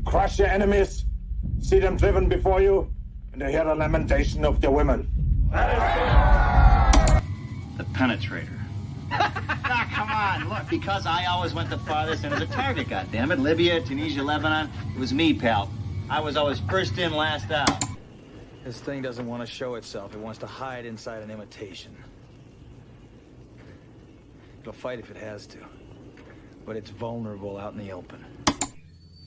crush your enemies, see them driven before you, and to hear the lamentation of their women. The penetrator. Come on, look, because I always went the farthest into the target, goddammit. Libya, Tunisia, Lebanon. It was me, pal. I was always first in, last out. This thing doesn't want to show itself. It wants to hide inside an imitation. It'll fight if it has to. But it's vulnerable out in the open.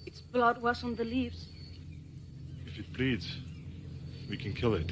Its blood was on the leaves. If it bleeds, we can kill it.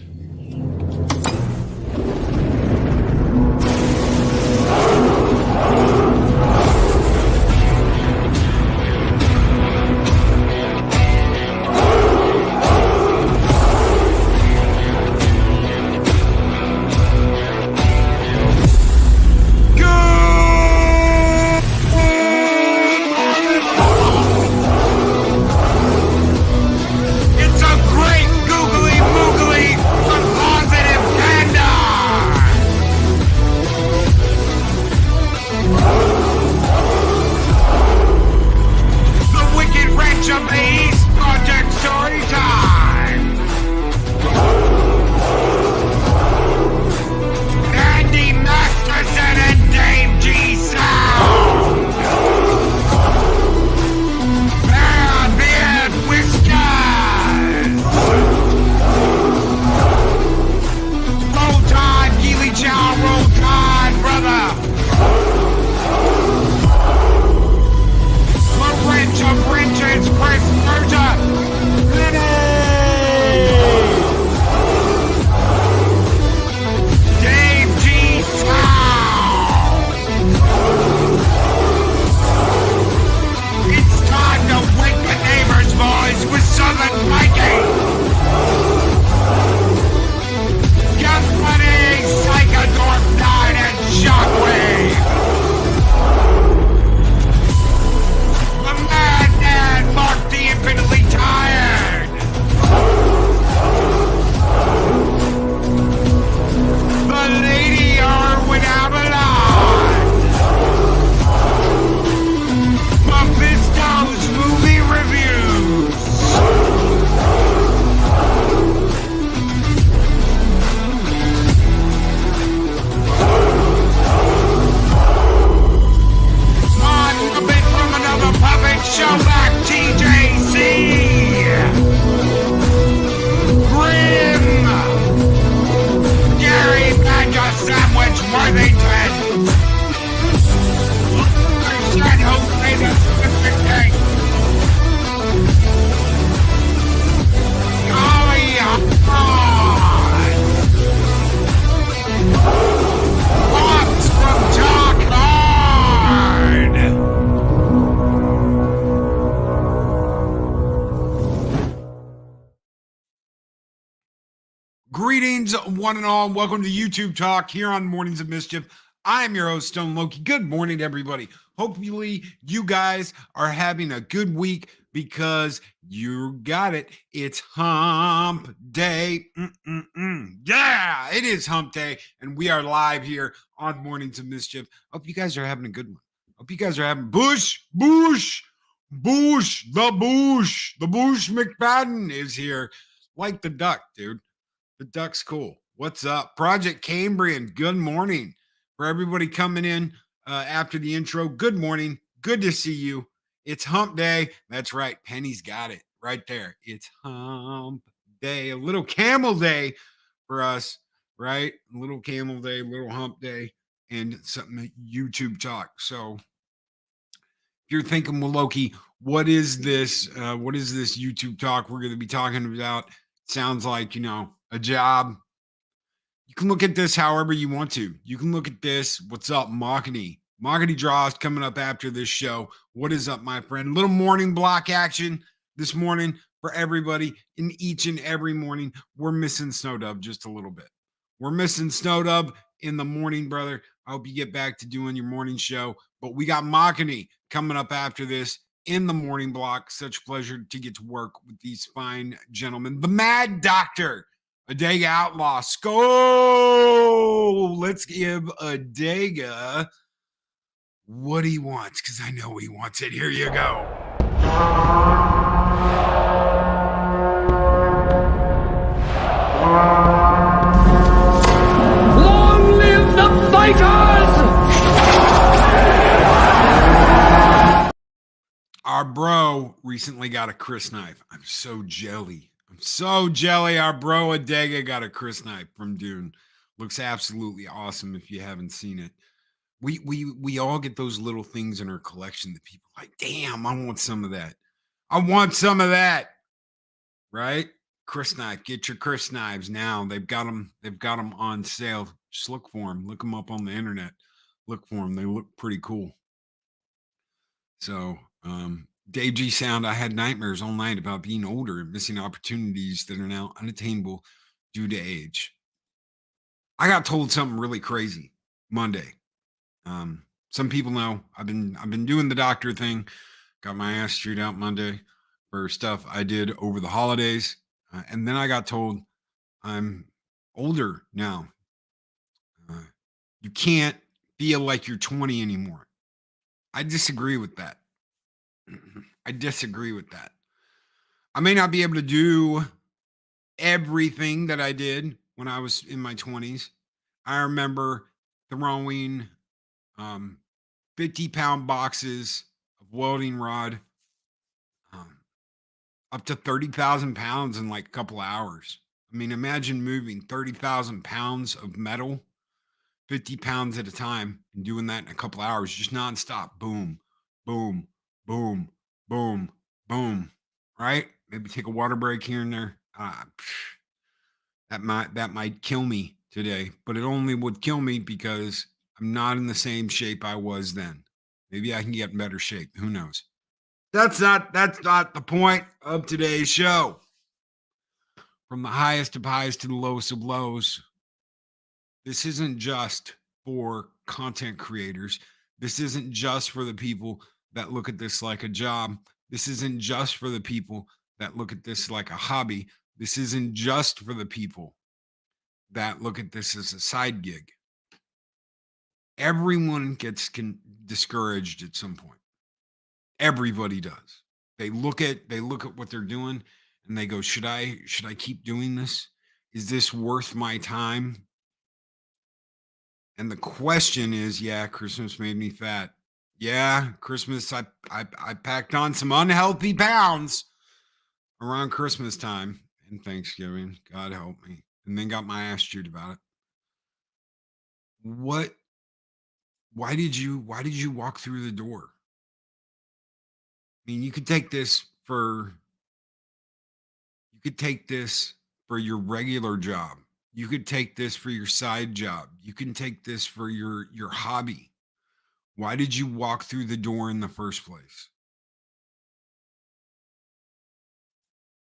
Greetings, one and all. Welcome to YouTube Talk here on Mornings of Mischief. I am your host, Stone Loki. Good morning, everybody. Hopefully, you guys are having a good week because you got it. It's hump day. Yeah, it is hump day, and we are live here on Mornings of Mischief. Hope you guys are having a good one. Hope you guys are having Bush McFadden is here. Like the duck, dude. The duck's cool. What's up? Project Cambrian, good morning. For everybody coming in after the intro, good morning. Good to see you. It's hump day. That's right. Penny's got it right there. It's hump day. A little camel day for us, right? A little camel day, little hump day, and something YouTube Talk. So if you're thinking, well, Loki, what is this? What is this YouTube Talk we're going to be talking about? Sounds like, a job. You can look at this however you want to. You can look at this. What's up, Mahogany? Mahogany Draws coming up after this show. What is up, my friend? Little morning block action this morning for everybody in each and every morning. We're missing Snowdub just a little bit. We're missing Snowdub in the morning, brother. I hope you get back to doing your morning show. But we got Mahogany coming up after this in the morning block. Such pleasure to get to work with these fine gentlemen. The Mad Doctor, Adega Outlaw. Skull. Let's give Adega what he wants, because I know he wants it. Here you go. our bro recently got a Chris knife. I'm so jelly. I'm so jelly. Our bro Adega got a Chris knife from Dune. Looks absolutely awesome if you haven't seen it. We all get those little things in our collection that people are like, damn, I want some of that. I want some of that. Right? Chris knife. Get your Chris knives now. They've got them on sale. Just look for them. Look them up on the internet. Look for them. They look pretty cool. So, Dave G Sound, I had nightmares all night about being older and missing opportunities that are now unattainable due to age. I got told something really crazy Monday. Some people know I've been doing the doctor thing. Got my ass chewed out Monday for stuff I did over the holidays, and then I got told I'm older now. You can't feel like you're 20 anymore. I disagree with that. I disagree with that. I may not be able to do everything that I did when I was in my 20s. I remember throwing 50-pound boxes of welding rod up to 30,000 pounds in like a couple hours. I mean, imagine moving 30,000 pounds of metal, 50 pounds at a time, and doing that in a couple hours, just nonstop. Boom, boom, boom, boom, boom. Right? Maybe take a water break here and there. That might kill me today, but it only would kill me because I'm not in the same shape I was then. Maybe I can get in better shape. Who knows? That's not the point of today's show. From the highest of highs to the lowest of lows, this isn't just for content creators. This isn't just for the people that look at this like a job. This isn't just for the people that look at this like a hobby. This isn't just for the people that look at this as a side gig. Everyone gets discouraged at some point. Everybody does. They look at what they're doing and they go, should I keep doing this? Is this worth my time? And the question is, yeah, Christmas made me fat. Yeah, Christmas, I packed on some unhealthy pounds around Christmas time and Thanksgiving. God help me. And then got my ass chewed about it. Why did you walk through the door? I mean, you could take this for your regular job. You could take this for your side job. You can take this for your hobby. Why did you walk through the door in the first place?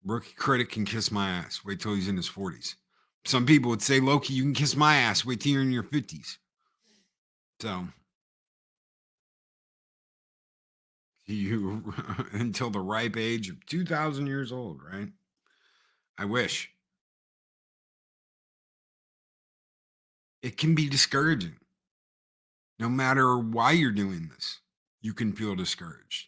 Rookie critic can kiss my ass. Wait till he's in his 40s. Some people would say, Loki, you can kiss my ass. Wait till you're in your 50s. So you until the ripe age of 2,000 years old, right? I wish. It can be discouraging. No matter why you're doing this, you can feel discouraged.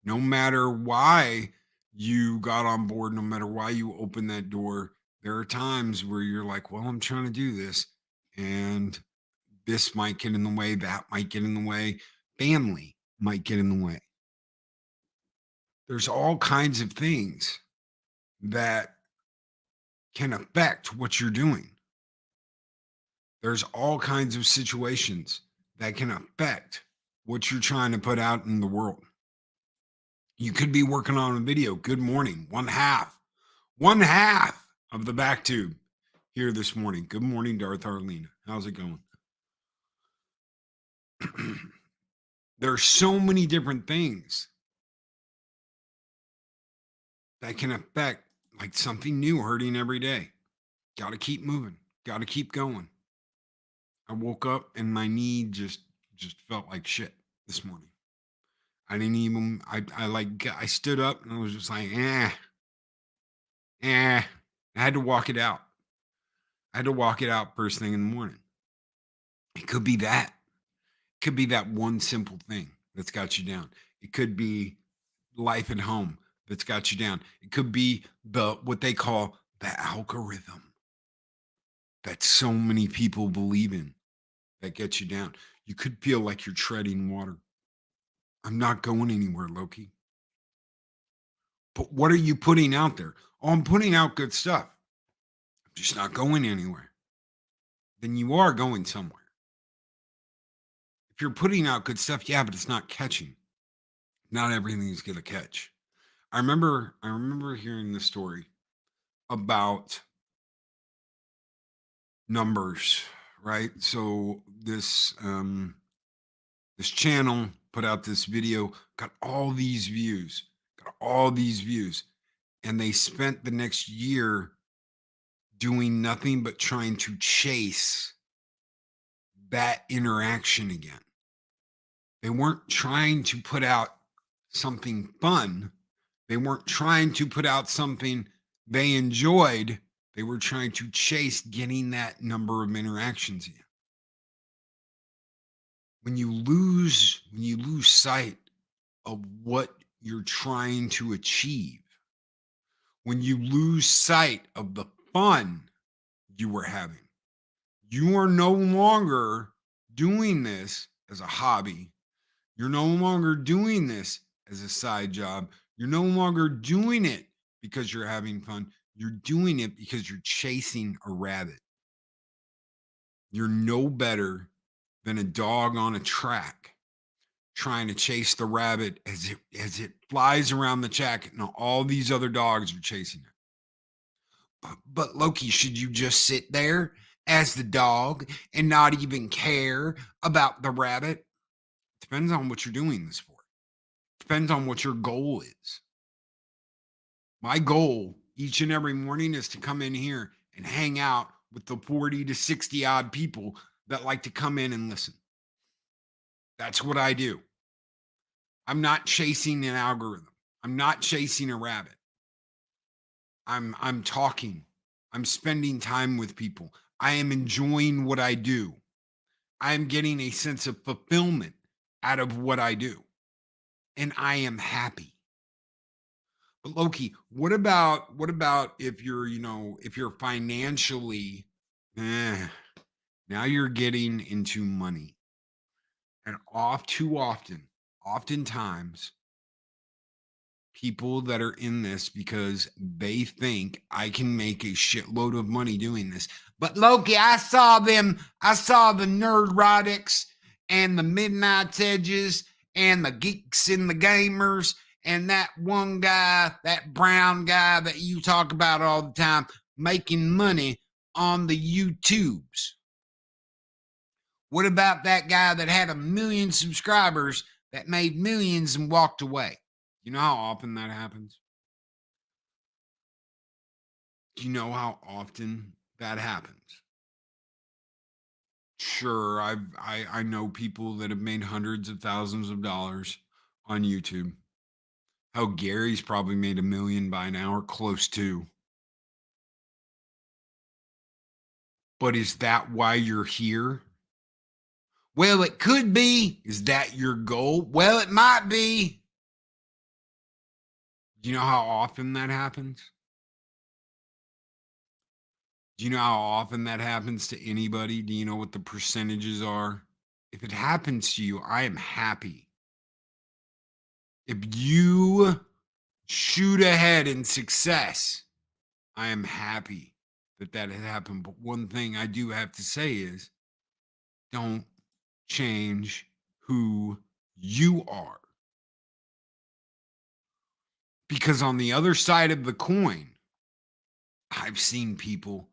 No matter why you got on board, no matter why you open that door, there are times where you're like, well, I'm trying to do this, and this might get in the way, that might get in the way, family might get in the way. There's all kinds of things that can affect what you're doing. There's all kinds of situations that can affect what you're trying to put out in the world. You could be working on a video. Good morning. One half of the back tube here this morning. Good morning, Darth Arlena. How's it going? There are so many different things that can affect, like something new hurting every day. Got to keep moving. Got to keep going. I woke up and my knee just felt like shit this morning. I didn't even, I stood up and I was just like, I had to walk it out. I had to walk it out first thing in the morning. It could be that. It could be that one simple thing that's got you down. It could be life at home that's got you down. It could be what they call the algorithm that so many people believe in that gets you down. You could feel like you're treading water. I'm not going anywhere, Loki. But what are you putting out there? Oh, I'm putting out good stuff. I'm just not going anywhere. Then you are going somewhere. If you're putting out good stuff, yeah, but it's not catching. Not everything's going to catch. I remember hearing the story about numbers, right? So this channel put out this video, got all these views, and they spent the next year doing nothing but trying to chase that interaction again. They weren't trying to put out something fun. They weren't trying to put out something they enjoyed. They were trying to chase getting that number of interactions in. When you lose sight of what you're trying to achieve, when you lose sight of the fun you were having, you are no longer doing this as a hobby. You're no longer doing this as a side job. You're no longer doing it because you're having fun. You're doing it because you're chasing a rabbit. You're no better than a dog on a track trying to chase the rabbit as it flies around the track, and all these other dogs are chasing it. But Loki, should you just sit there as the dog and not even care about the rabbit? Depends on what you're doing this for. Depends on what your goal is. My goal each and every morning is to come in here and hang out with the 40 to 60 odd people that like to come in and listen. That's what I do. I'm not chasing an algorithm. I'm not chasing a rabbit. I'm talking. I'm spending time with people. I am enjoying what I do. I am getting a sense of fulfillment out of what I do. And I am happy. But Loki, what about if you're, if you're financially, now you're getting into money. And oftentimes, people that are in this because they think I can make a shitload of money doing this. But Loki, I saw the Nerdrotics and the Midnight Edges and the Geeks and the Gamers and that one guy, that brown guy that you talk about all the time, making money on the YouTubes. What about that guy that had 1 million subscribers that made millions and walked away? You know how often that happens? Do you know how often that happens? Sure, I know people that have made hundreds of thousands of dollars on YouTube. How Gary's probably made 1 million by now or close to. But is that why you're here? Well, it could be. Is that your goal? Well, it might be. Do you know how often that happens? Do you know how often that happens to anybody? Do you know what the percentages are? If it happens to you, I am happy. If you shoot ahead in success, I am happy that has happened. But one thing I do have to say is don't change who you are. Because on the other side of the coin, I've seen people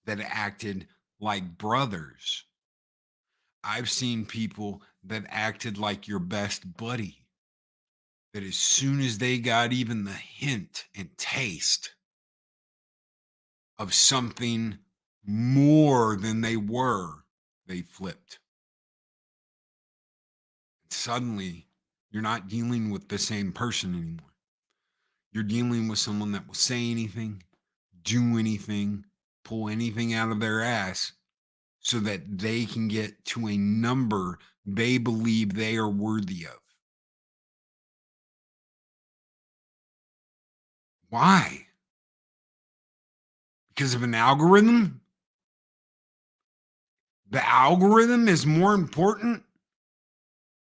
that acted like brothers. I've seen people that acted like your best buddy. That as soon as they got even the hint and taste of something more than they were, they flipped. And suddenly, you're not dealing with the same person anymore. You're dealing with someone that will say anything, do anything, pull anything out of their ass so that they can get to a number they believe they are worthy of. Why? Because of an algorithm? The algorithm is more important?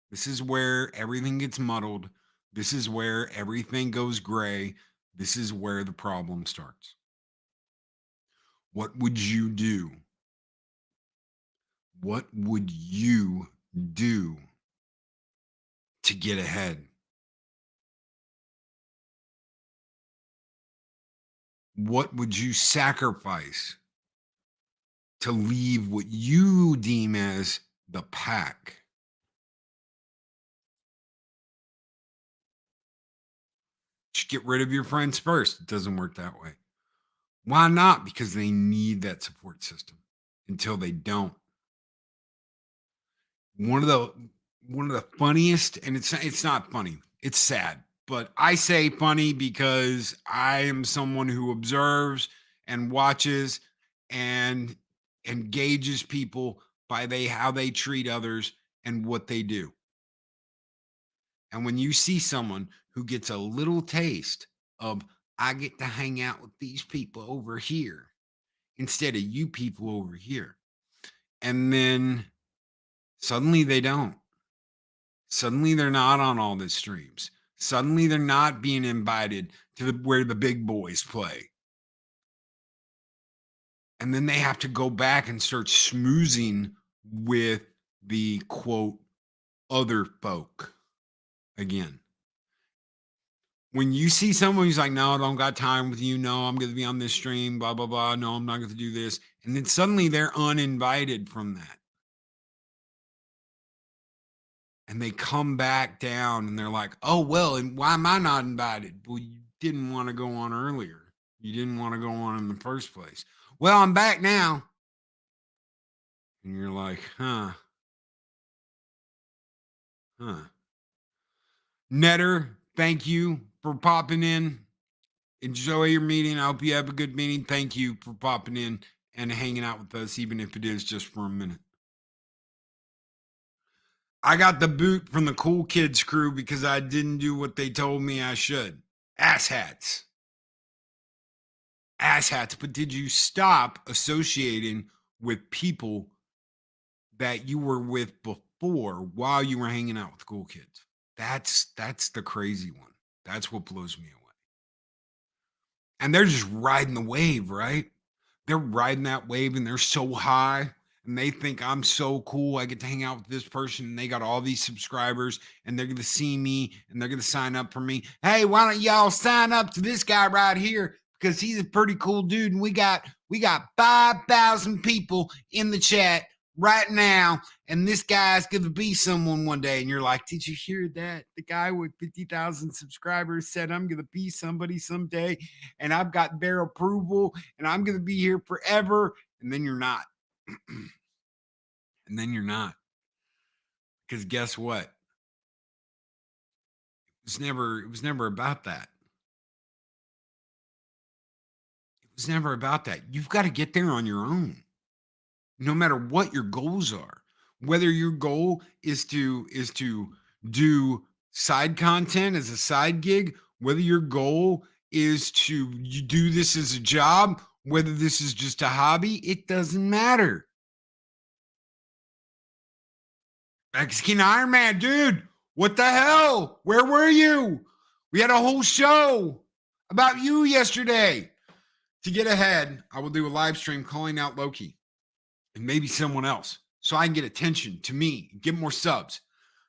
This is where everything gets muddled. This is where everything goes gray. This is where the problem starts. What would you do? What would you do to get ahead? What would you sacrifice to leave what you deem as the pack? Just get rid of your friends first. It doesn't work that way. Why not? Because they need that support system. Until they don't. One of the funniest, and it's not funny. It's sad. But I say funny because I am someone who observes and watches and gauges people by how they treat others and what they do. And when you see someone who gets a little taste of, I get to hang out with these people over here instead of you people over here, and then suddenly they don't. Suddenly they're not on all the streams. Suddenly they're not being invited to where the big boys play. And then they have to go back and start schmoozing with the quote other folk again. When you see someone who's like, no, I don't got time with you. No, I'm going to be on this stream, blah, blah, blah. No, I'm not going to do this. And then suddenly they're uninvited from that. And they come back down and they're like, oh, well, and why am I not invited? Well, you didn't want to go on earlier. You didn't want to go on in the first place. Well, I'm back now. And you're like, huh. Netter, thank you for popping in. Enjoy your meeting. I hope you have a good meeting. Thank you for popping in and hanging out with us, even if it is just for a minute. I got the boot from the cool kids crew because I didn't do what they told me I should. Asshats. Asshats. But did you stop associating with people that you were with before while you were hanging out with cool kids? That's the crazy one. That's what blows me away. And they're just riding the wave, right? They're riding that wave and they're so high and they think I'm so cool. I get to hang out with this person and they got all these subscribers and they're going to see me and they're going to sign up for me. Hey, why don't y'all sign up to this guy right here? Because he's a pretty cool dude. And we got 5,000 people in the chat right now. And this guy's going to be someone one day. And you're like, did you hear that? The guy with 50,000 subscribers said, I'm going to be somebody someday. And I've got their approval and I'm going to be here forever. And then you're not. And then you're not. Because guess what? It was never about that. It was never about that. You've got to get there on your own. No matter what your goals are. Whether your goal is to do side content as a side gig, whether your goal is to do this as a job, whether this is just a hobby, it doesn't matter. Mexican Iron Man, dude, what the hell? Where were you? We had a whole show about you yesterday. To get ahead, I will do a live stream calling out Loki and maybe someone else so I can get attention to me, get more subs,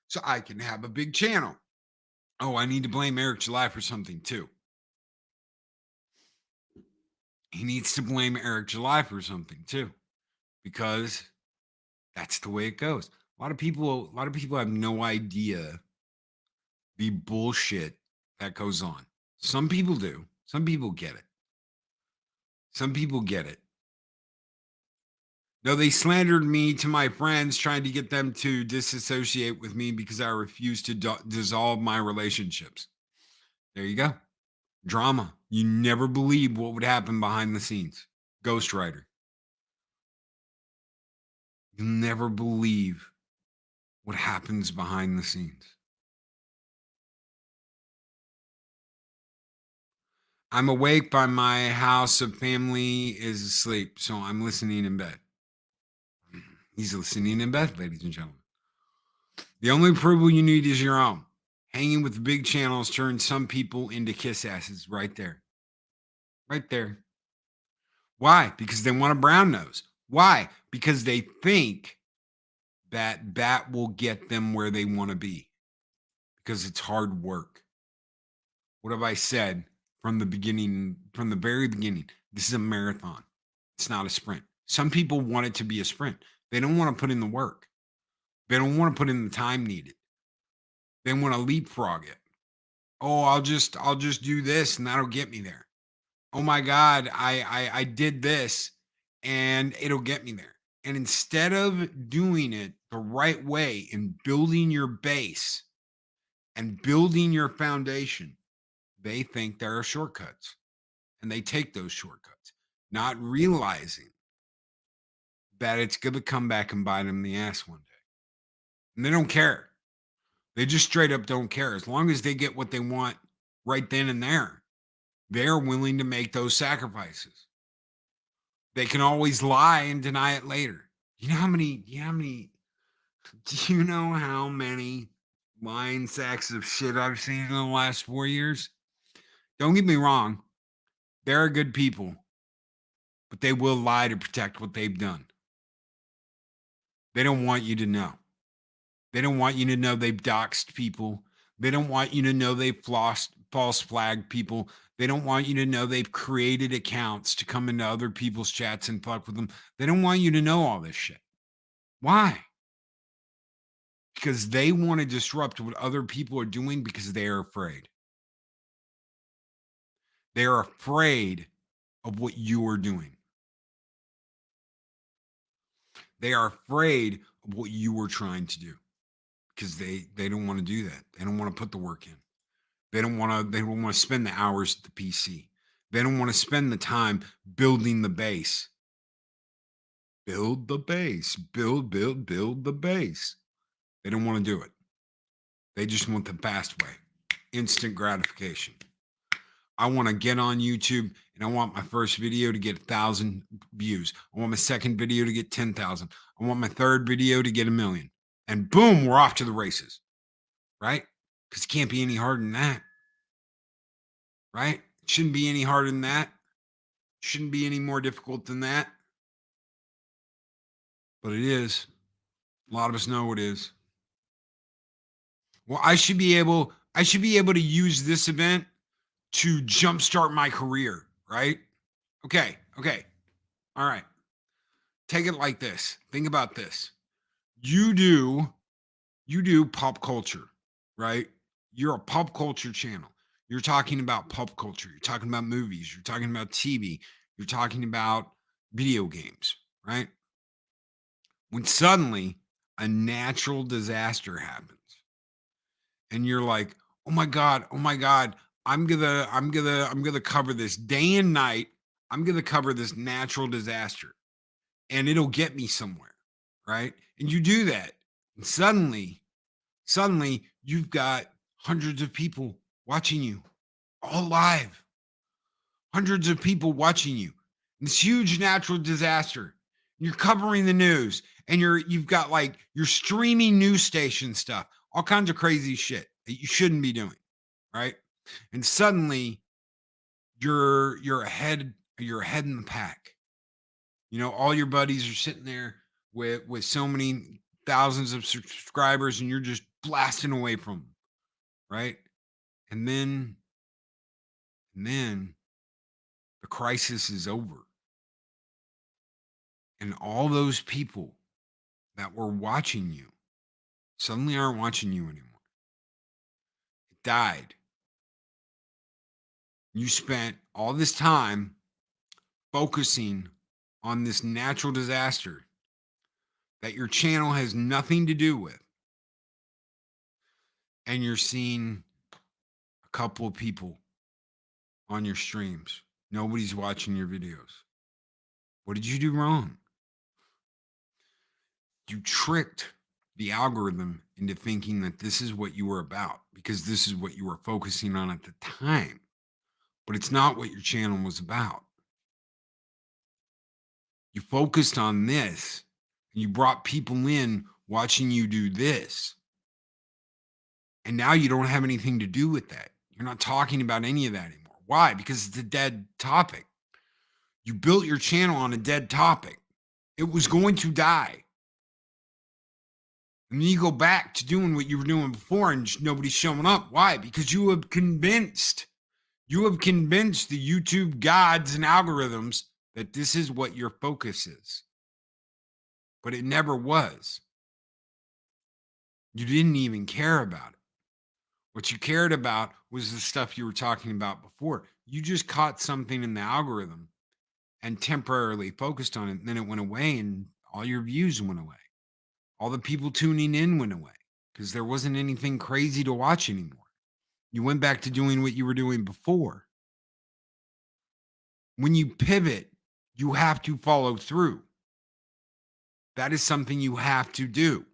so I can have a big channel. Oh, I need to blame Eric July for something too. He needs to blame Eric July for something too, because that's the way it goes. A lot of people have no idea the bullshit that goes on. Some people do. Some people get it. Some people get it. No, they slandered me to my friends, trying to get them to disassociate with me because I refused to dissolve my relationships. There you go. Drama. You never believe what would happen behind the scenes. Ghostwriter. You'll never believe what happens behind the scenes. I'm awake, but my house of family is asleep, so I'm listening in bed. He's listening in bed, ladies and gentlemen. The only approval you need is your own. Hanging with the big channels turns some people into kiss asses right there. Right there. Why? Because they want a brown nose. Why? Because they think that will get them where they want to be. Because it's hard work. What have I said from the beginning, from the very beginning? This is a marathon. It's not a sprint. Some people want it to be a sprint. They don't want to put in the work. They don't want to put in the time needed. They want to leapfrog it. Oh, I'll just do this and that'll get me there. Oh my God, I did this and it'll get me there. And instead of doing it the right way and building your base and building your foundation, they think there are shortcuts and they take those shortcuts, not realizing that it's going to come back and bite them in the ass one day. And they don't care. They just straight up don't care. As long as they get what they want right then and there, they're willing to make those sacrifices. They can always lie and deny it later. Do you know how many lying sacks of shit I've seen in the last 4 years? Don't get me wrong. There are good people, but they will lie to protect what they've done. They don't want you to know. They don't want you to know they've doxed people. They don't want you to know they've false flagged people. They don't want you to know they've created accounts to come into other people's chats and fuck with them. They don't want you to know all this shit. Why? Because they want to disrupt what other people are doing because they are afraid. They are afraid of what you are doing. They are afraid of what you were trying to do because they don't want to do that. They don't want to put the work in. They don't want to spend the hours at the PC. They don't want to spend the time building the base. Build the base. Build the base. They don't want to do it. They just want the fast way. Instant gratification. I want to get on YouTube and I want my first video to get 1,000 views. I want my second video to get 10,000. I want my third video to get 1 million. And boom, we're off to the races. Right? Because it can't be any harder than that. Right? It shouldn't be any harder than that. It shouldn't be any more difficult than that. But it is. A lot of us know it is. Well, I should be able to use this event to jumpstart my career, right? Okay. All right. Take it like this. Think about this. You do pop culture, right? You're a pop culture channel. You're talking about pop culture. You're talking about movies. You're talking about TV. You're talking about video games, right? When suddenly a natural disaster happens and you're like, oh my God, I'm gonna cover this day and night. I'm gonna cover this natural disaster and it'll get me somewhere, right? And you do that. And suddenly you've got hundreds of people watching you all live. Hundreds of people watching you. This huge natural disaster. You're covering the news and you've got like you're streaming news station stuff, all kinds of crazy shit that you shouldn't be doing, right? And suddenly you're ahead in the pack. You know, all your buddies are sitting there with so many thousands of subscribers and you're just blasting away from them, right? And then the crisis is over. And all those people that were watching you suddenly aren't watching you anymore. It died. You spent all this time focusing on this natural disaster that your channel has nothing to do with. And you're seeing a couple of people on your streams. Nobody's watching your videos. What did you do wrong? You tricked the algorithm into thinking that this is what you were about because this is what you were focusing on at the time. But it's not what your channel was about. You focused on this and you brought people in watching you do this. And now you don't have anything to do with that. You're not talking about any of that anymore. Why? Because it's a dead topic. You built your channel on a dead topic. It was going to die. And then you go back to doing what you were doing before and nobody's showing up. Why? Because you have convinced the YouTube gods and algorithms that this is what your focus is. But it never was. You didn't even care about it. What you cared about was the stuff you were talking about before. You just caught something in the algorithm and temporarily focused on it. And then it went away and all your views went away. All the people tuning in went away because there wasn't anything crazy to watch anymore. You went back to doing what you were doing before. When you pivot, you have to follow through. That is something you have to do.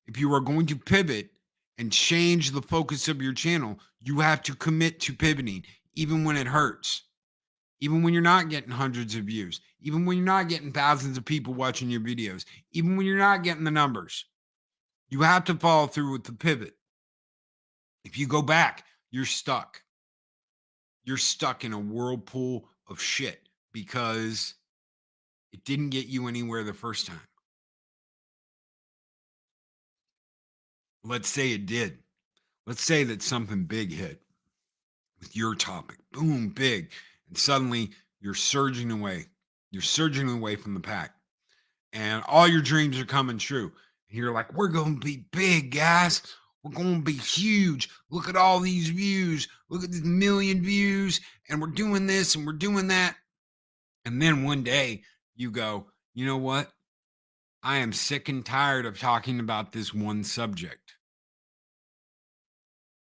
If you are going to pivot and change the focus of your channel, you have to commit to pivoting, even when it hurts, even when you're not getting hundreds of views, even when you're not getting thousands of people watching your videos, even when you're not getting the numbers. You have to follow through with the pivot. If you go back, you're stuck. You're stuck in a whirlpool of shit because it didn't get you anywhere the first time. Let's say it did. Let's say that something big hit with your topic. Boom, big. And suddenly you're surging away. You're surging away from the pack. And all your dreams are coming true. And you're like, we're going to be big, guys. We're going to be huge. Look at all these views. Look at this 1 million views. And we're doing this and we're doing that. And then one day you go, you know what? I am sick and tired of talking about this one subject.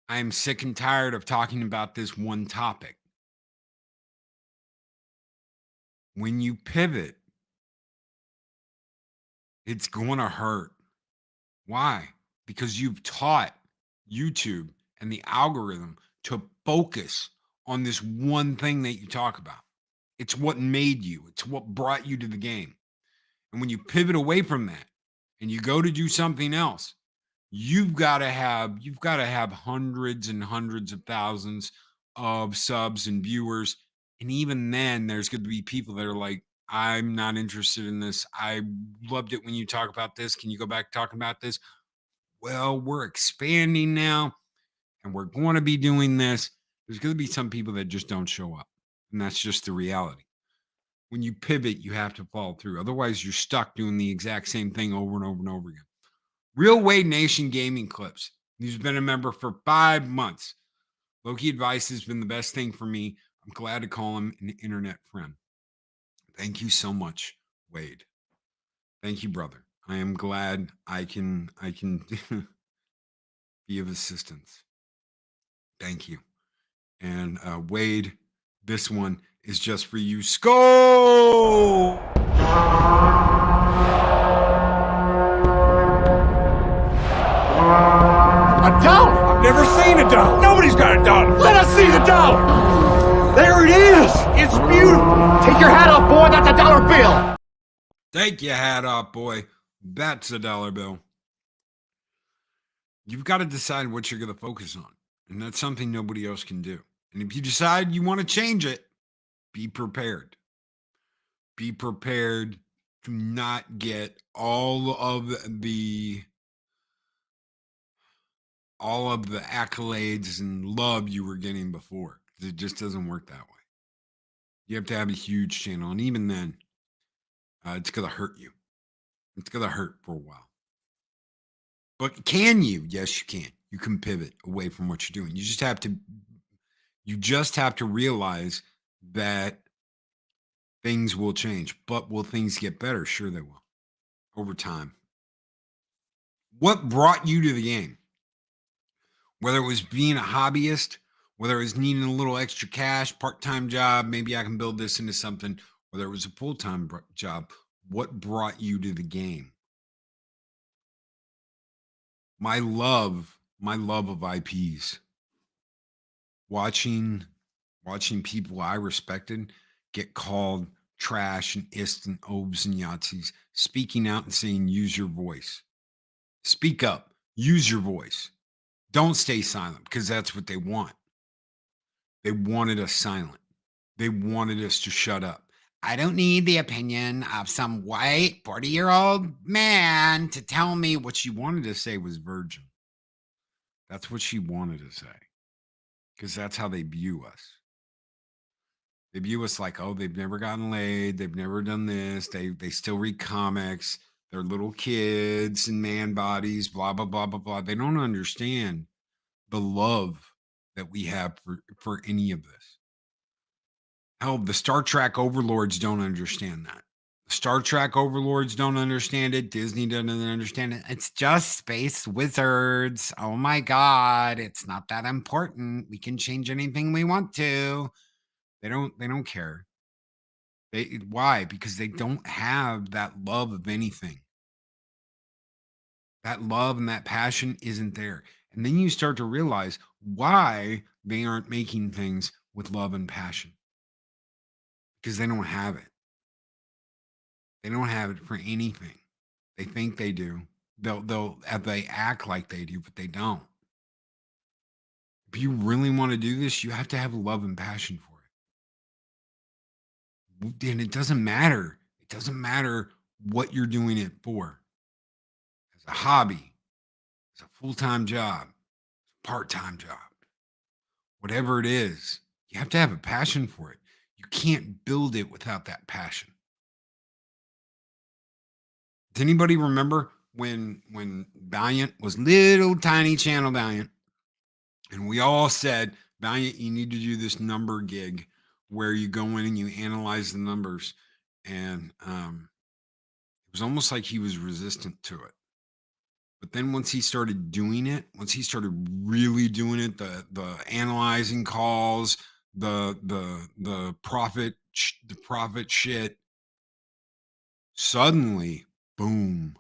I am sick and tired of talking about this one topic. When you pivot, it's going to hurt. Why? Because you've taught YouTube and the algorithm to focus on this one thing that you talk about. It's what made you. It's what brought you to the game. And when you pivot away from that and you go to do something else, you've got to have hundreds and hundreds of thousands of subs and viewers. And even then, there's going to be people that are like, I'm not interested in this. I loved it when you talk about this. Can you go back talking about this? Well, we're expanding now and we're going to be doing this. There's going to be some people that just don't show up. And that's just the reality. When you pivot, you have to follow through. Otherwise, you're stuck doing the exact same thing over and over and over again. Real Wade Nation Gaming Clips. He's been a member for 5 months. Loki Advice has been the best thing for me. I'm glad to call him an internet friend. Thank you so much, Wade. Thank you, brother. I am glad I can be of assistance. Thank you. And Wade, this one is just for you. Skull! A dollar? I've never seen a dollar. Nobody's got a dollar. Let us see the dollar. There it is. It's beautiful. Take your hat off, boy. That's a dollar bill. Take your hat off, boy. That's a dollar bill. You've got to decide what you're going to focus on. And that's something nobody else can do. And if you decide you want to change it, be prepared. Be prepared to not get all of the accolades and love you were getting before. It just doesn't work that way. You have to have a huge channel. And even then, it's going to hurt you. It's going to hurt for a while. But can you? Yes, you can. You can pivot away from what you're doing. You just have to realize that things will change. But will things get better? Sure they will. Over time. What brought you to the game? Whether it was being a hobbyist, whether it was needing a little extra cash, part-time job, maybe I can build this into something, whether it was a full-time job, what brought you to the game? My love of IPs. Watching people I respected get called trash and ists and obes and Yahtzees, speaking out and saying, use your voice. Speak up, use your voice. Don't stay silent because that's what they want. They wanted us silent. They wanted us to shut up. I don't need the opinion of some white 40-year-old man to tell me. What she wanted to say was virgin. That's what she wanted to say. Because that's how they view us. They view us like, oh, they've never gotten laid. They've never done this. They still read comics. They're little kids and man bodies, blah, blah, blah, blah, blah. They don't understand the love that we have for any of this. Hell, the Star Trek overlords don't understand that. Star Trek overlords don't understand it. Disney doesn't understand it. It's just space wizards. Oh my God. It's not that important. We can change anything we want to. They don't care. Why? Because they don't have that love of anything. That love and that passion isn't there. And then you start to realize why they aren't making things with love and passion. Because they don't have it. They don't have it for anything. They think they do. They act like they do, but they don't. If you really want to do this, you have to have love and passion for it. And it doesn't matter. It doesn't matter what you're doing it for. As a hobby, as a full-time job, part-time job, whatever it is, you have to have a passion for it. You can't build it without that passion. Does anybody remember when Valiant was little tiny channel Valiant, and we all said, Valiant, you need to do this number gig where you go in and you analyze the numbers, and it was almost like he was resistant to it. But then once he started doing it, once he started really doing it, the analyzing calls, the profit shit, suddenly, boom.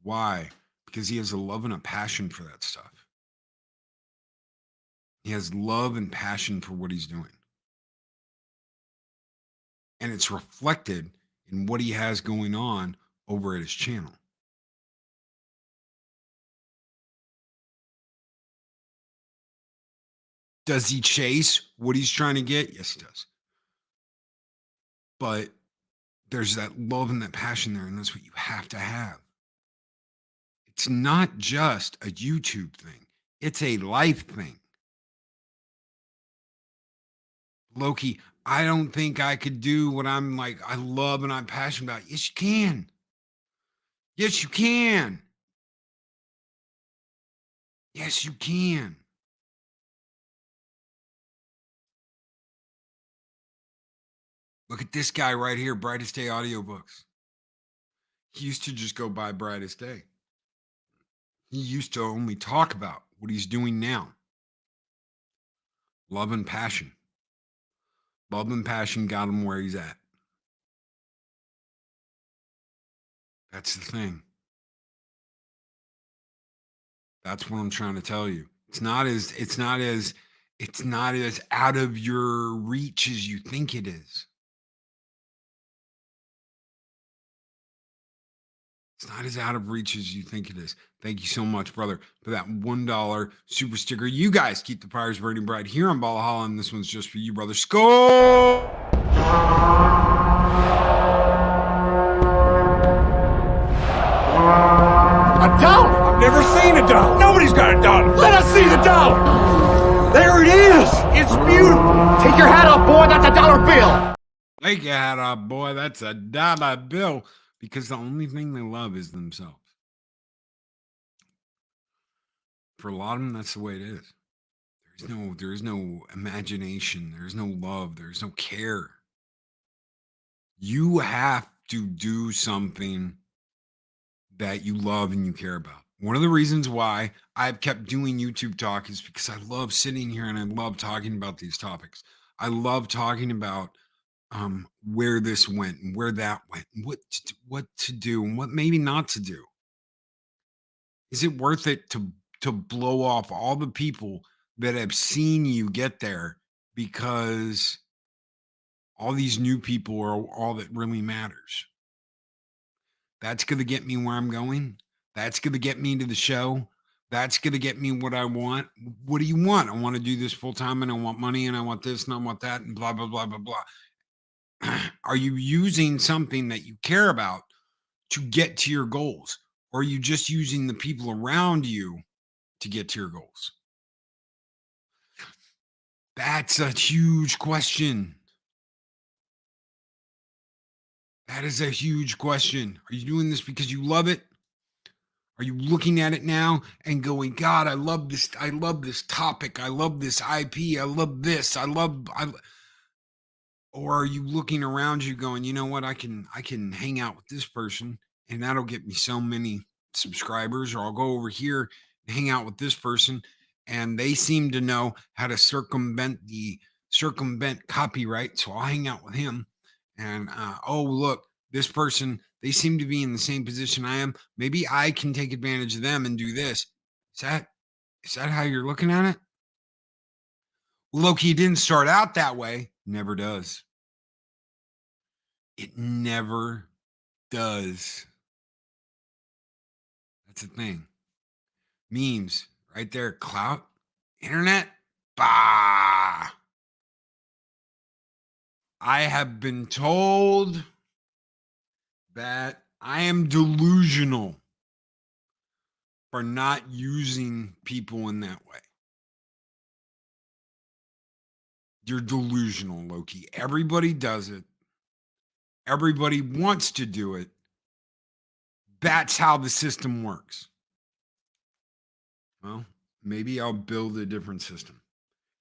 Why? Because he has a love and a passion for that stuff. He has love and passion for what he's doing. And it's reflected in what he has going on over at his channel. Does he chase what he's trying to get? Yes, he does. But there's that love and that passion there, and that's what you have to have. It's not just a YouTube thing. It's a life thing. Loki, I don't think I could do what I'm like, I love and I'm passionate about. Yes, you can. Yes, you can. Yes, you can. Look at this guy right here, Brightest Day Audiobooks. He used to just go by Brightest Day. He used to only talk about what he's doing now. Love and passion. Love and passion got him where he's at. That's the thing. That's what I'm trying to tell you. It's not as out of your reach as you think it is. It's not as out of reach as you think it is. Thank you so much, brother, for that $1 super sticker. You guys keep the fires burning bright here on Valhalla, and this one's just for you, brother. Skull! A dollar? I've never seen a dollar. Nobody's got a dollar. Let us see the dollar. There it is. It's beautiful. Take your hat off, boy. That's a dollar bill. Take your hat off, boy. That's a dollar bill. Because the only thing they love is themselves. For a lot of them, that's the way it is. There is no imagination. There is no love. There is no care. You have to do something that you love and you care about. One of the reasons why I've kept doing YouTube talk is because I love sitting here and I love talking about these topics. I love talking about where this went and where that went, and what to do and what maybe not to do. Is it worth it to blow off all the people that have seen you get there, because all these new people are all that really matters? That's going to get me where I'm going. That's going to get me to the show. That's going to get me what I want. What do you want? I want to do this full time and I want money and I want this and I want that and blah, blah, blah, blah, blah. Are you using something that you care about to get to your goals? Or are you just using the people around you to get to your goals? That's a huge question. That is a huge question. Are you doing this because you love it? Are you looking at it now and going, God, I love this. I love this topic. I love this IP. I love this. Or are you looking around you going, you know what? I can hang out with this person and that'll get me so many subscribers, or I'll go over here and hang out with this person and they seem to know how to circumvent copyright. So I'll hang out with him. And oh, look, this person, they seem to be in the same position I am. Maybe I can take advantage of them and do this. Is that how you're looking at it? Loki didn't start out that way. Never does. It never does. That's the thing. Memes, right there. Clout, internet, bah. I have been told that I am delusional for not using people in that way. You're delusional, Loki. Everybody does it. Everybody wants to do it. That's how the system works. Well, maybe I'll build a different system.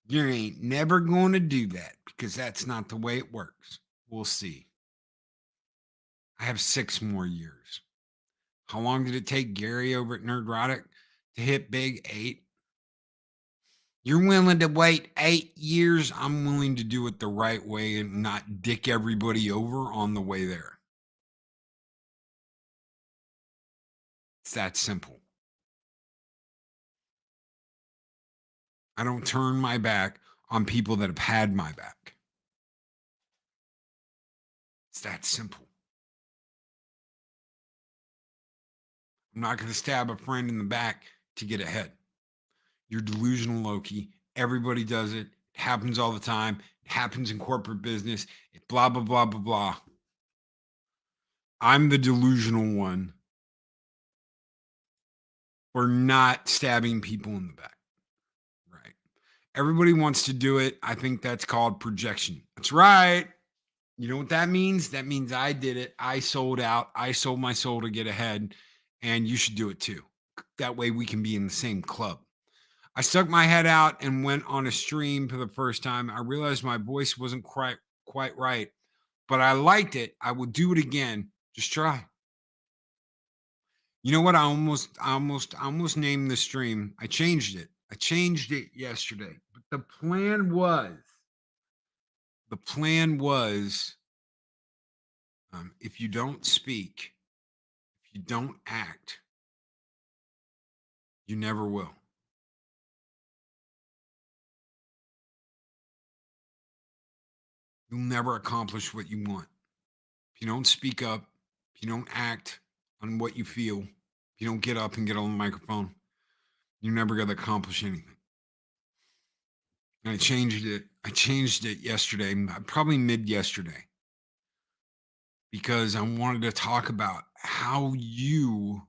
You ain't never going to do that because that's not the way it works. We'll see. I have 6 more years. How long did it take Gary over at Nerdrotic to hit big? 8. You're willing to wait 8 years? I'm willing to do it the right way and not dick everybody over on the way there. It's that simple. I don't turn my back on people that have had my back. It's that simple. I'm not going to stab a friend in the back to get ahead. You're delusional, Loki. Everybody does it. It happens all the time. It happens in corporate business. It blah, blah, blah, blah, blah. I'm the delusional one for not stabbing people in the back. Right. Everybody wants to do it. I think that's called projection. That's right. You know what that means? That means I did it. I sold out. I sold my soul to get ahead. And you should do it too. That way we can be in the same club. I stuck my head out and went on a stream for the first time. I realized my voice wasn't quite right, but I liked it. I will do it again. Just try. You know what? I almost named the stream. I changed it. I changed it yesterday. But the plan was if you don't speak, if you don't act, you never will. You'll never accomplish what you want. If you don't speak up, if you don't act on what you feel, if you don't get up and get on the microphone, you're never going to accomplish anything. And I changed it. I changed it yesterday, probably mid yesterday, because I wanted to talk about how you,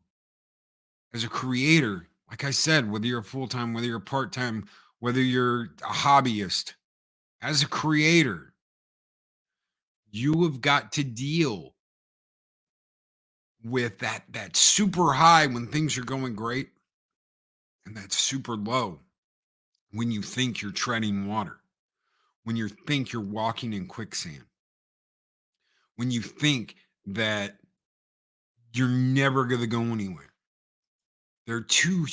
as a creator, like I said, whether you're full time, whether you're part time, whether you're a hobbyist, as a creator, you have got to deal with that super high when things are going great, and that super low when you think you're treading water, when you think you're walking in quicksand, when you think that you're never going to go anywhere. There are two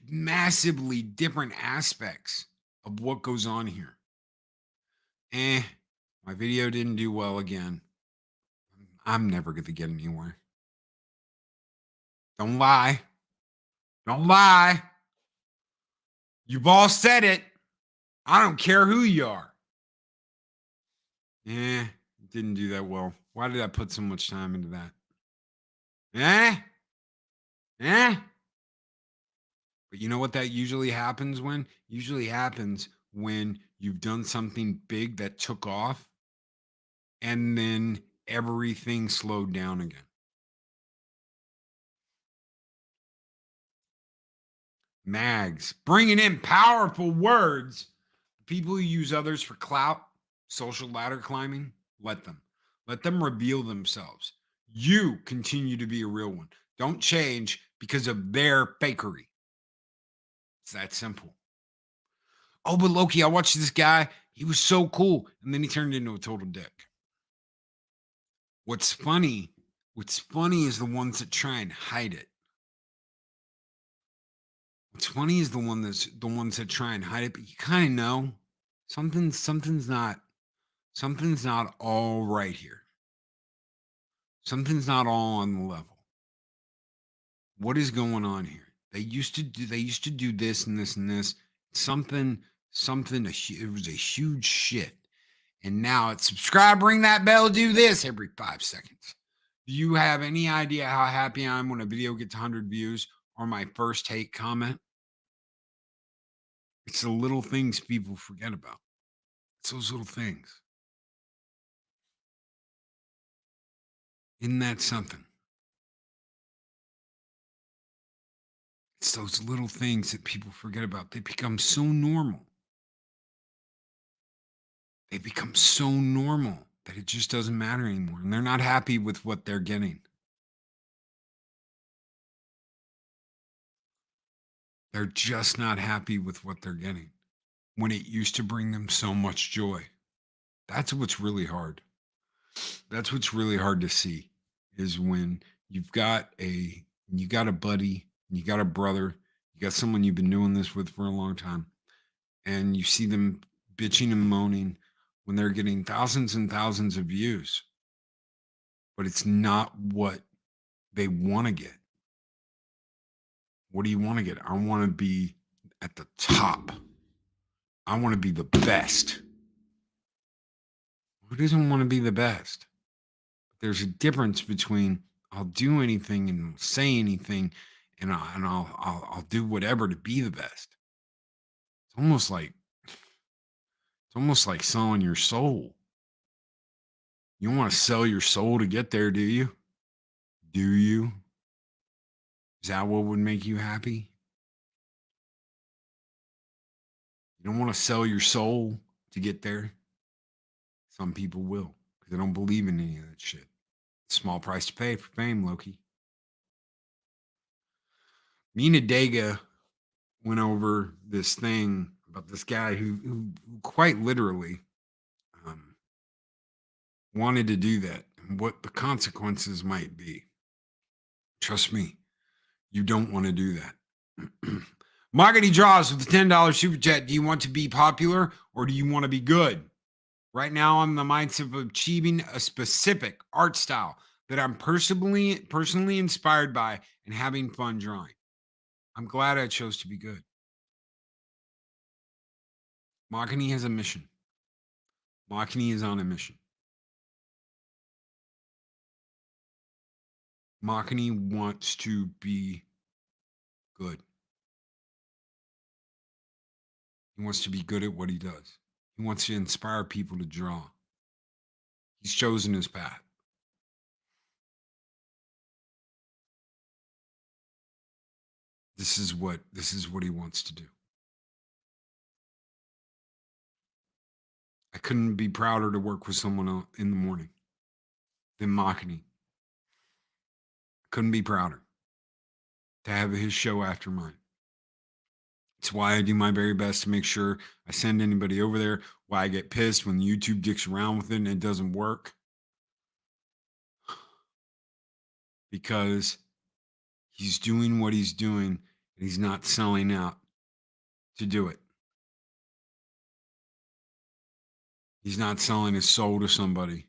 massively different aspects of what goes on here. My video didn't do well again. I'm never going to get anywhere. Don't lie. Don't lie. You've all said it. I don't care who you are. Didn't do that well. Why did I put so much time into that? But you know what that usually happens when? Usually happens when you've done something big that took off and then everything slowed down again. Mags, bringing in powerful words. People who use others for clout, social ladder climbing, let them. Let them reveal themselves. You continue to be a real one. Don't change because of their fakery. It's that simple. Oh, but Loki, I watched this guy. He was so cool. And then he turned into a total dick. What's funny is the ones that try and hide it. What's funny is the ones that try and hide it, but you kind of know something's not all right here. Something's not all on the level. What is going on here? They used to do this and this and this. It was a huge shit. And now it's subscribe, ring that bell, do this every 5 seconds. Do you have any idea how happy I am when a video gets 100 views or my first hate comment? It's the little things people forget about. It's those little things. Isn't that something? It's those little things that people forget about. They become so normal. They become so normal that it just doesn't matter anymore. And they're not happy with what they're getting. They're just not happy with what they're getting when it used to bring them so much joy. That's what's really hard. That's what's really hard to see is when you got a buddy, you got a brother, you got someone you've been doing this with for a long time, and you see them bitching and moaning when they're getting thousands and thousands of views, but it's not what they want to get. What do you want to get? I want to be at the top. I want to be the best. Who doesn't want to be the best? There's a difference between I'll do anything and say anything, and I'll do whatever to be the best. It's almost like selling your soul. You don't want to sell your soul to get there, do you? Do you? Is that what would make you happy? You don't want to sell your soul to get there? Some people will, because they don't believe in any of that shit. Small price to pay for fame, Loki. Me and Adega went over this thing about this guy who quite literally wanted to do that and what the consequences might be. Trust me, you don't want to do that. Margany Draws with the $10 super chat. Do you want to be popular or do you want to be good? Right now, I'm in the mindset of achieving a specific art style that I'm personally inspired by and having fun drawing. I'm glad I chose to be good. Margany has a mission. Margany is on a mission. Margany wants to be good. He wants to be good at what he does. He wants to inspire people to draw. He's chosen his path. This is what he wants to do. I couldn't be prouder to work with someone in the morning than Margany. Couldn't be prouder to have his show after mine. It's why I do my very best to make sure I send anybody over there. Why I get pissed when YouTube dicks around with it and it doesn't work. Because he's doing what he's doing and he's not selling out to do it. He's not selling his soul to somebody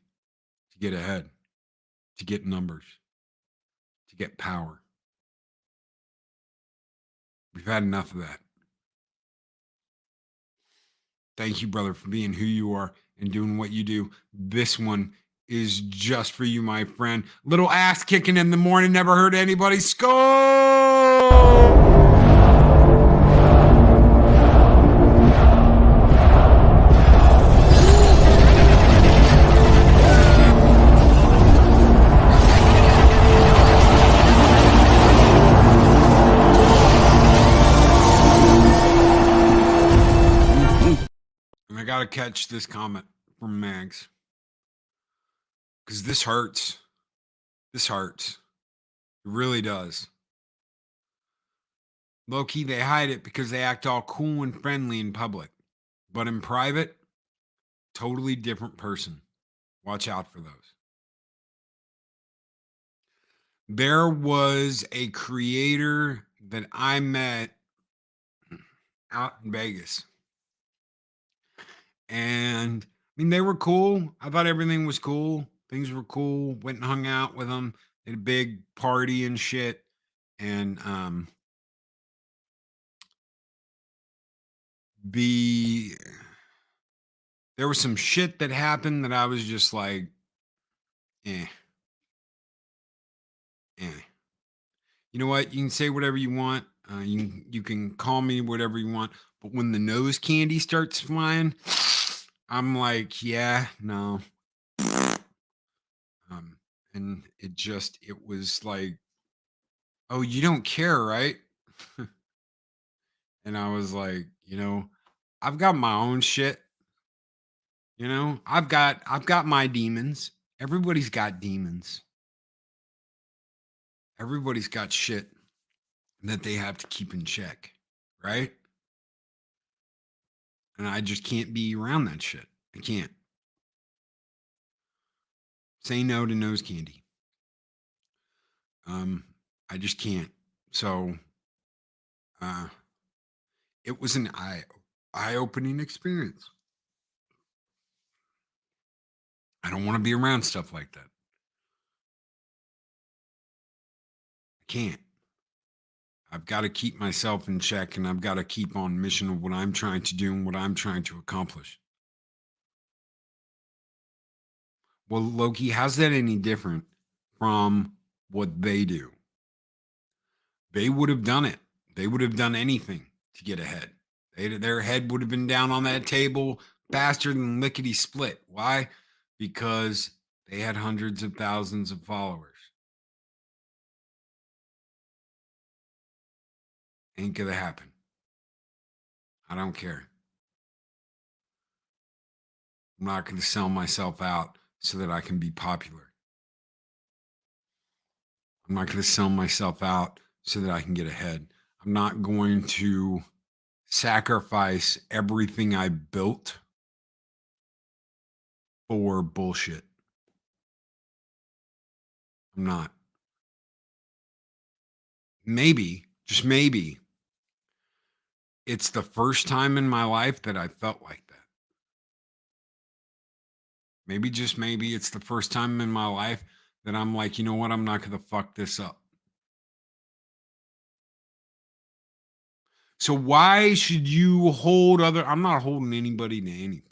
to get ahead, to get numbers, to get power. We've had enough of that. Thank you, brother, for being who you are and doing what you do. This one is just for you, my friend. Little ass kicking in the morning, never hurt anybody. Skull! gotta catch this comment from Mags. Because this hurts. This hurts. It really does. Low-key, they hide it because they act all cool and friendly in public. But in private, totally different person. Watch out for those. There was a creator that I met out in Vegas. And I mean, they were cool. I thought everything was cool. Things were cool. Went and hung out with them. Did a big party and shit. And there was some shit that happened that I was just like, eh. You know what? You can say whatever you want. You can call me whatever you want. But when the nose candy starts flying, I'm like, yeah, no. And it was like, oh, you don't care, right? And I was like, I've got my own shit. I've got my demons. Everybody's got demons. Everybody's got shit that they have to keep in check, right? And I just can't be around that shit. I can't. Say no to nose candy. I just can't. So it was an eye-opening experience. I don't want to be around stuff like that. I can't. I've got to keep myself in check, and I've got to keep on mission of what I'm trying to do and what I'm trying to accomplish. Well, Loki, how's that any different from what they do? They would have done it. They would have done anything to get ahead. Their head would have been down on that table faster than lickety split. Why? Because they had hundreds of thousands of followers. Ain't gonna happen. I don't care. I'm not gonna sell myself out so that I can be popular. I'm not gonna sell myself out so that I can get ahead. I'm not going to sacrifice everything I built for bullshit. I'm not. Maybe, just maybe, it's the first time in my life that I felt like that. Maybe, just maybe, it's the first time in my life that I'm like, you know what? I'm not going to fuck this up. So why should you hold I'm not holding anybody to anything.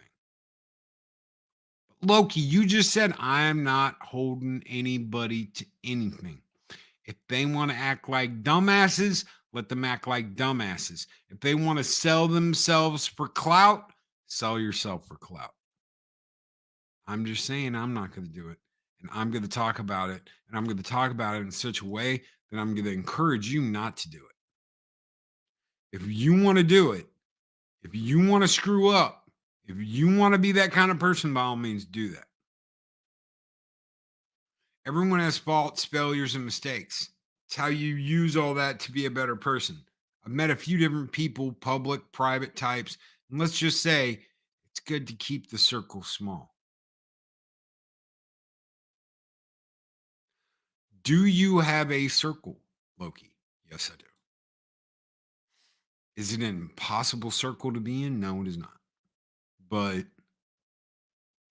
Loki, you just said I'm not holding anybody to anything. If they want to act like dumbasses, let them act like dumbasses. If they want to sell themselves for clout, sell yourself for clout. I'm just saying I'm not going to do it. And I'm going to talk about it. And I'm going to talk about it in such a way that I'm going to encourage you not to do it. If you want to do it, if you want to screw up, if you want to be that kind of person, by all means, do that. Everyone has faults, failures, and mistakes. It's how you use all that to be a better person. I've met a few different people, public, private types, and let's just say it's good to keep the circle small. Do you have a circle, Loki? Yes, I do. Is it an impossible circle to be in? No, it is not. But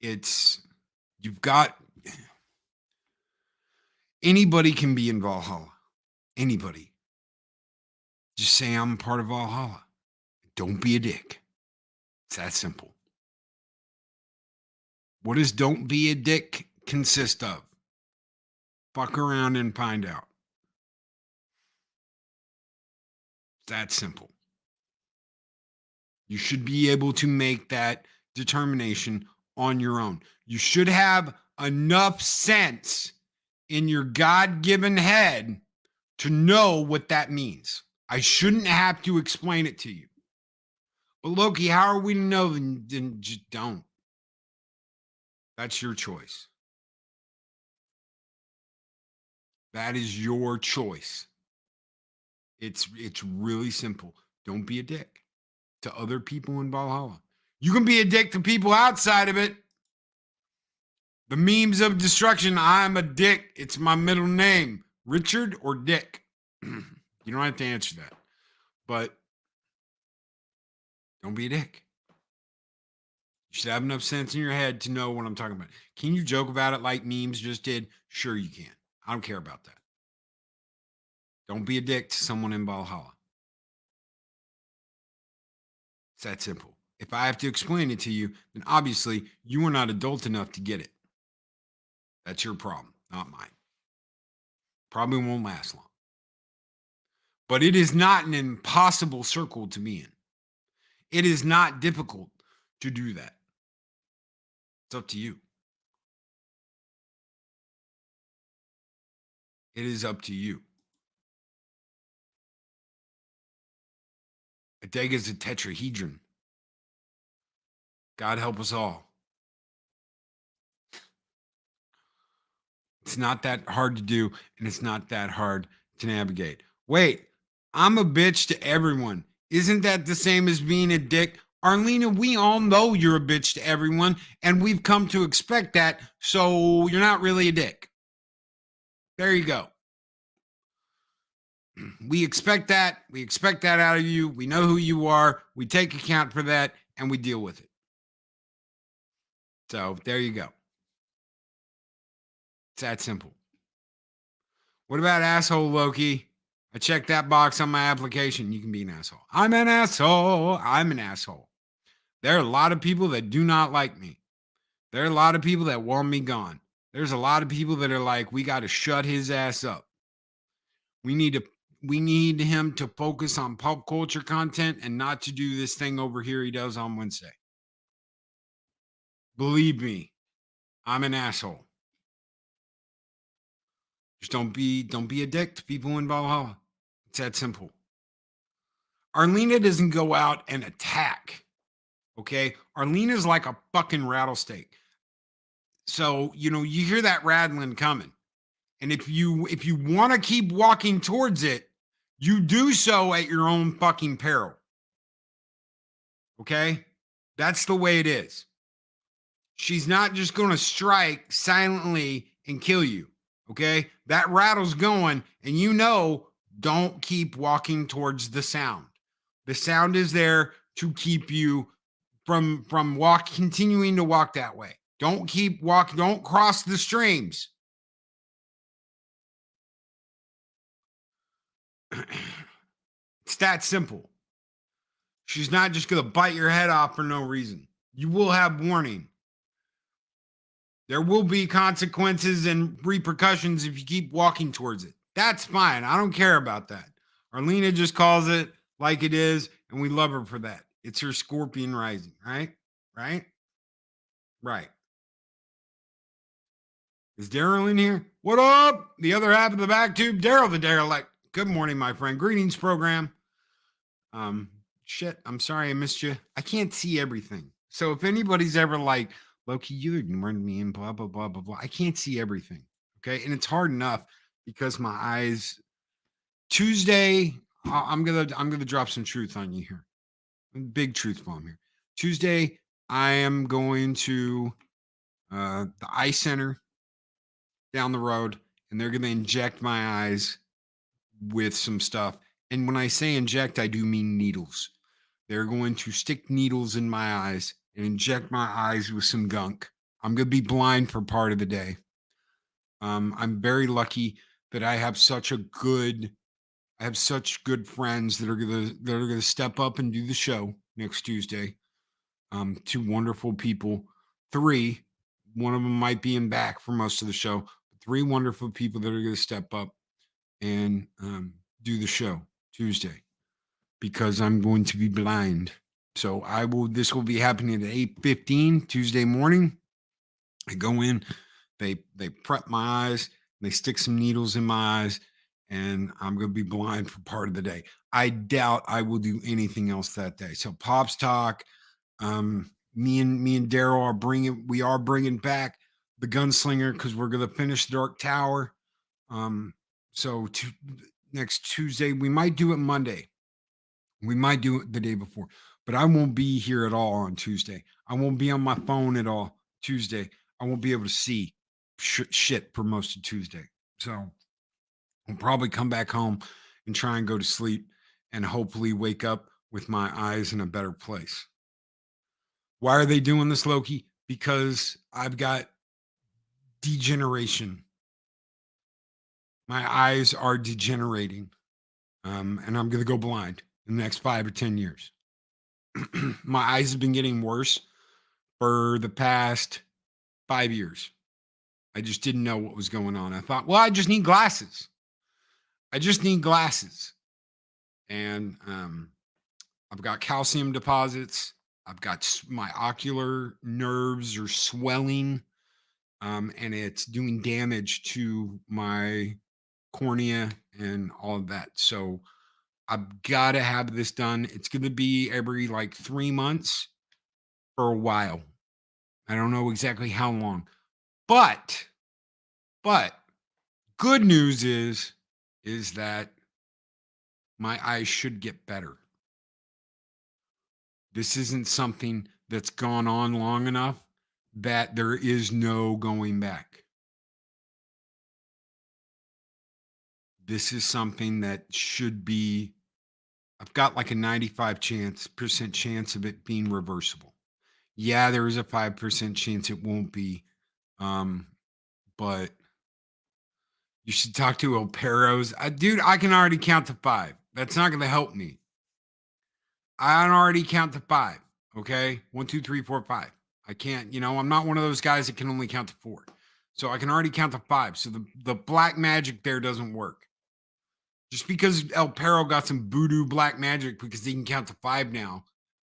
you've got, anybody can be in Valhalla. Anybody. Just say I'm part of Valhalla. Don't be a dick. It's that simple. What does don't be a dick consist of? Fuck around and find out. It's that simple. You should be able to make that determination on your own. You should have enough sense in your God-given head to know what that means. I shouldn't have to explain it to you. But Loki, how are we to know? Then just don't. That's your choice. That is your choice. It's really simple. Don't be a dick to other people in Valhalla. You can be a dick to people outside of it. The memes of destruction. I'm a dick. It's my middle name. Richard or Dick. You don't have to answer that. But don't be a dick. You should have enough sense in your head to know what I'm talking about. Can you joke about it like memes just did? Sure you can. I don't care about that. Don't be a dick to someone in Valhalla. It's that simple. If I have to explain it to you, then obviously you are not adult enough to get it. That's your problem, not mine. Probably won't last long. But it is not an impossible circle to be in. It is not difficult to do that. It's up to you. It is up to you. Adega is a tetrahedron. God help us all. It's not that hard to do, and it's not that hard to navigate. Wait, I'm a bitch to everyone. Isn't that the same as being a dick? Arlena, we all know you're a bitch to everyone, and we've come to expect that, so you're not really a dick. There you go. We expect that. We expect that out of you. We know who you are. We take account for that, and we deal with it. So there you go. It's that simple. What about asshole Loki? I checked that box on my application. You can be an asshole. I'm an asshole. I'm an asshole. There are a lot of people that do not like me. There are a lot of people that want me gone. There's a lot of people that are like, we got to shut his ass up. We need him to focus on pop culture content and not to do this thing over here he does on Wednesday. Believe me, I'm an asshole. Just don't be a dick to people in Valhalla. It's that simple. Arlena doesn't go out and attack. Okay? Arlena's like a fucking rattlesnake. So, you hear that rattling coming. And if you want to keep walking towards it, you do so at your own fucking peril. Okay? That's the way it is. She's not just going to strike silently and kill you. Okay? That rattle's going, and don't keep walking towards the sound. The sound is there to keep you from continuing to walk that way. Don't keep walking, don't cross the streams. It's that simple. She's not just going to bite your head off for no reason. You will have warning. There will be consequences and repercussions if you keep walking towards it. That's fine. I don't care about that. Arlena just calls it like it is, and we love her for that. It's her Scorpion rising, right? Right? Right. Is Daryl in here? What up? The other half of the back tube. Daryl the derelict. Good morning, my friend. Greetings, program. Shit, I'm sorry I missed you. I can't see everything. So if anybody's ever like, Loki, you ignored me and blah, blah, blah, blah, blah. I can't see everything. Okay. And it's hard enough because my eyes. Tuesday, I'm gonna drop some truth on you here. Big truth bomb here. Tuesday, I am going to the eye center down the road, and they're gonna inject my eyes with some stuff. And when I say inject, I do mean needles. They're going to stick needles in my eyes and inject my eyes with some gunk. I'm going to be blind for part of the day. I'm very lucky that I have such good friends that are going to step up and do the show next Tuesday. 2 wonderful people. 3, one of them might be in back for most of the show. 3 wonderful people that are going to step up and do the show Tuesday, because I'm going to be blind. So this will be happening at 8:15 Tuesday morning. I go in, they prep my eyes, they stick some needles in my eyes, and I'm going to be blind for part of the day. I doubt I will do anything else that day. So Pops Talk, me and Daryl are bringing back the Gunslinger because we're going to finish Dark Tower. So next Tuesday, we might do it Monday. We might do it the day before, but I won't be here at all on Tuesday. I won't be on my phone at all Tuesday. I won't be able to see shit for most of Tuesday. So I'll probably come back home and try and go to sleep and hopefully wake up with my eyes in a better place. Why are they doing this, Loki? Because I've got degeneration. My eyes are degenerating. And I'm going to go blind in the next 5 or 10 years. My eyes have been getting worse for the past 5 years. I just didn't know what was going on. I thought, well, I just need glasses. And I've got calcium deposits. I've got my ocular nerves are swelling, and it's doing damage to my cornea and all of that. So I've got to have this done. It's going to be every like 3 months for a while. I don't know exactly how long, but good news is that my eyes should get better. This isn't something that's gone on long enough that there is no going back. This is something that should be, I've got like a 95% chance of it being reversible. Yeah, there is a 5% chance it won't be. But you should talk to El Peros. Dude, I can already count to 5. That's not going to help me. I can already count to 5. Okay. 1, 2, 3, 4, 5. I can't, I'm not one of those guys that can only count to 4. So I can already count to 5. So the black magic there doesn't work. Just because El Perro got some voodoo black magic because he can count to 5 now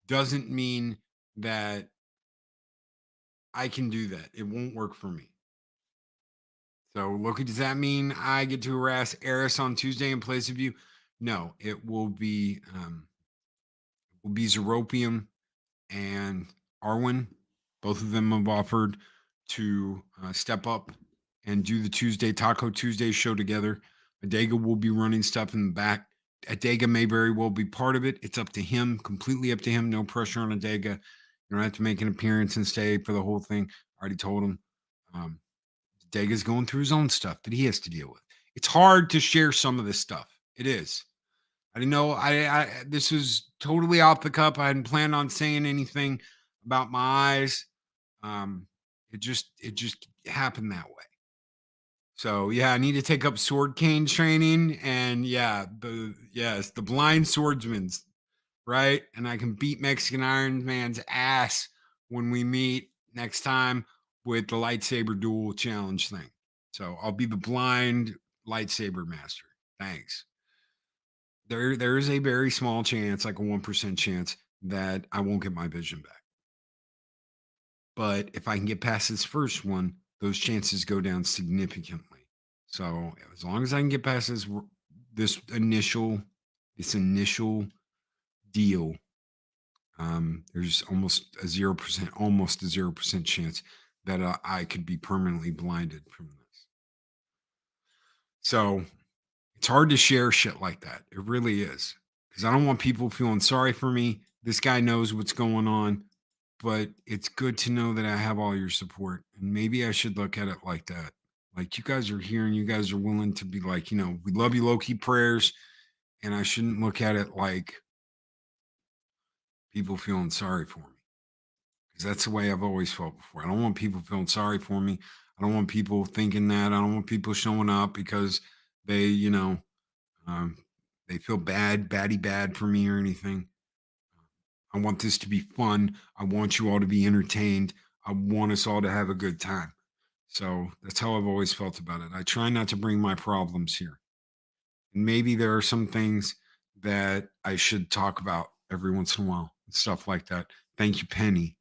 doesn't mean that I can do that. It won't work for me. So, Loki, does that mean I get to harass Eris on Tuesday in place of you? No, it will be Zeropium and Arwen. Both of them have offered to step up and do the Taco Tuesday show together. Adega will be running stuff in the back. Adega may very well be part of it. It's up to him, completely up to him. No pressure on Adega. You don't have to make an appearance and stay for the whole thing. I already told him. Dega's going through his own stuff that he has to deal with. It's hard to share some of this stuff. It is. I didn't know. This was totally off the cuff. I hadn't planned on saying anything about my eyes. It just happened that way. So yeah, I need to take up sword cane training, and the blind swordsman's right, and I can beat Mexican Iron Man's ass when we meet next time with the lightsaber duel challenge thing. So I'll be the blind lightsaber master. Thanks. There is a very small chance, like a 1% chance, that I won't get my vision back. But if I can get past this first one, those chances go down significantly. So as long as I can get past this initial deal, there's almost a 0% chance that I could be permanently blinded from this. So it's hard to share shit like that. It really is. Because I don't want people feeling sorry for me. This guy knows what's going on, but it's good to know that I have all your support. And maybe I should look at it like that. Like, you guys are here and you guys are willing to be like, we love you, low-key prayers. And I shouldn't look at it like people feeling sorry for me. Because that's the way I've always felt before. I don't want people feeling sorry for me. I don't want people thinking that. I don't want people showing up because they, they feel bad for me or anything. I want this to be fun. I want you all to be entertained. I want us all to have a good time. So that's how I've always felt about it. I try not to bring my problems here. And maybe there are some things that I should talk about every once in a while and stuff like that. Thank you, Penny.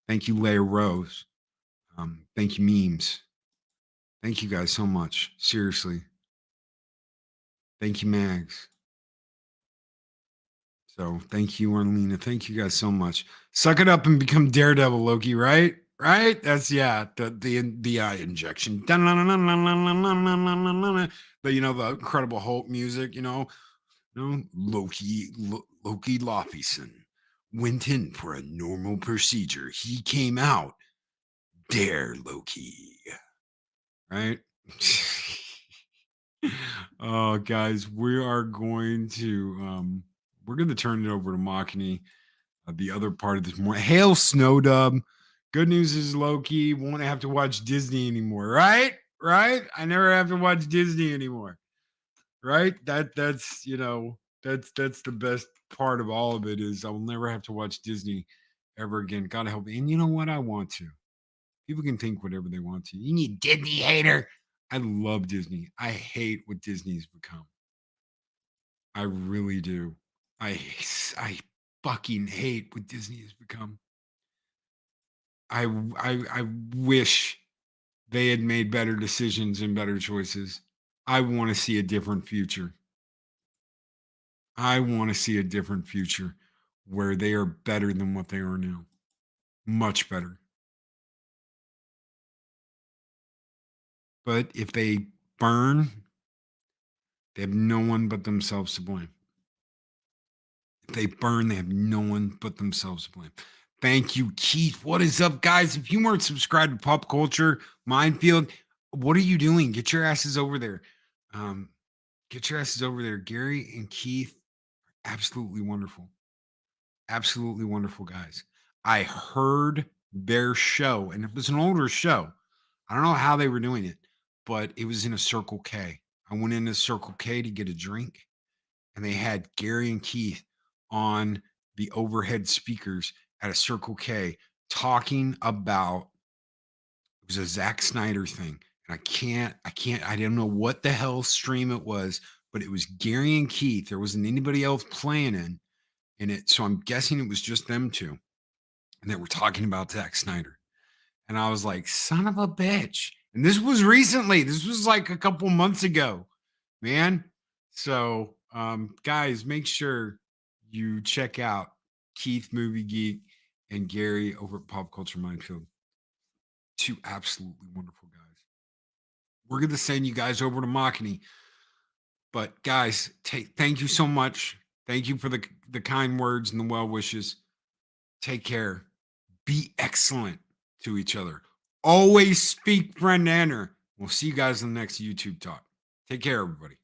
Thank you, Leia Rose. Thank you, Memes. Thank you guys so much. Seriously. Thank you, Mags. So thank you, Arlena. Thank you guys so much. Suck it up and become Daredevil, Loki, right? Right? That's the eye injection. But the Incredible Hulk music, Loki Lofison went in for a normal procedure. He came out Dare Loki. Right? Oh, guys, we're going to turn it over to Machini, the other part of this morning. Hail Snowdub. Good news is Loki won't have to watch Disney anymore, right? Right? I never have to watch Disney anymore. Right? That's that's the best part of all of it is I will never have to watch Disney ever again. God help me. And you know what? I want to. People can think whatever they want to. You need Disney hater. I love Disney. I hate what Disney's become. I really do. I fucking hate what Disney has become. I wish they had made better decisions and better choices. I want to see a different future. I want to see a different future where they are better than what they are now. Much better. But if they burn, they have no one but themselves to blame. If they burn, they have no one but themselves to blame. Thank you, Keith. What is up, guys? If you weren't subscribed to Pop Culture Minefield, what are you doing? Get your asses over there. Get your asses over there. Gary and Keith, absolutely wonderful. Absolutely wonderful guys. I heard their show, and it was an older show. I don't know how they were doing it, but it was in a Circle K. I went into Circle K to get a drink, and they had Gary and Keith on the overhead speakers at a Circle K talking about it was a Zack Snyder thing. And I don't know what the hell stream it was, but it was Gary and Keith. There wasn't anybody else playing in it. So I'm guessing it was just them two. And they were talking about Zack Snyder. And I was like, son of a bitch. And this was recently. This was like a couple months ago, man. So guys, make sure you check out Keith Movie Geek and Gary over at Pop Culture Minefield. Two absolutely wonderful guys. We're going to send you guys over to Machini. But guys, thank you so much. Thank you for the kind words and the well wishes. Take care. Be excellent to each other. Always speak friend to enter. We'll see you guys in the next YouTube talk. Take care, everybody.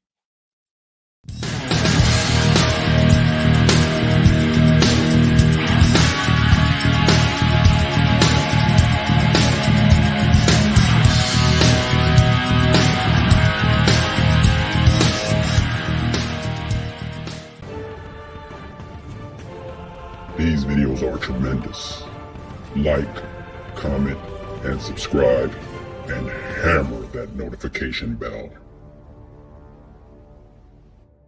These videos are tremendous. Like, comment, and subscribe, and hammer that notification bell.